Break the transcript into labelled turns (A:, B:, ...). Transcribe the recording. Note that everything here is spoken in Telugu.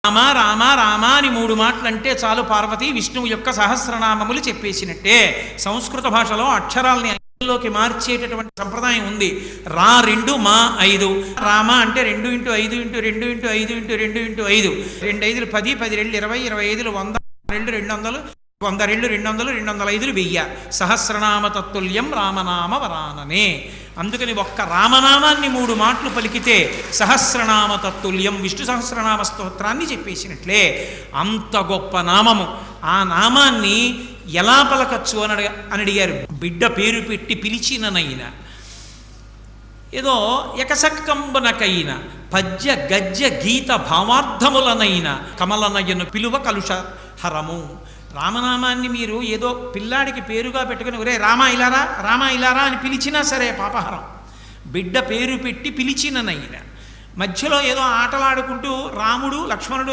A: రామ రామ రామ అని 3 మాటలు అంటే చాలు పార్వతి విష్ణువు యొక్క సహస్రనామములు చెప్పేసినట్టే. సంస్కృత భాషలో అక్షరాలని లోకి మార్చేటటువంటి సంప్రదాయం ఉంది. రా 2 మా 5. రామ అంటే 2 × 5 × 2 × 5 × 2 × 5. 2 5 10, 10 2 20, 25 100, 2 200, 100 2 200, 205 1000. సహస్రనామ తత్తుల్యం రామనామ వరాననే. అందుకని ఒక్క రామనామాన్ని 3 మాటలు పలికితే సహస్రనామ తత్తుల్యం విష్ణు సహస్రనామ స్తోత్రాన్ని చెప్పేసినట్లే. అంత గొప్ప నామము. ఆ నామాన్ని ఎలా పలకచ్చు అని అడిగారు. బిడ్డ పేరు పెట్టి పిలిచిననైనా, ఏదో ఎకసక్కంబనకైన పద్య గద్య గీత భావార్థములనైనా కమలనయను పిలువ కలుష హరము. రామనామాన్ని మీరు ఏదో పిల్లాడికి పేరుగా పెట్టుకుని ఒరే రామా ఇలారా రామా ఇలారా అని పిలిచినా సరే పాపహరం. బిడ్డ పేరు పెట్టి పిలిచిననైనా, మధ్యలో ఏదో ఆటలాడుకుంటూ రాముడు లక్ష్మణుడు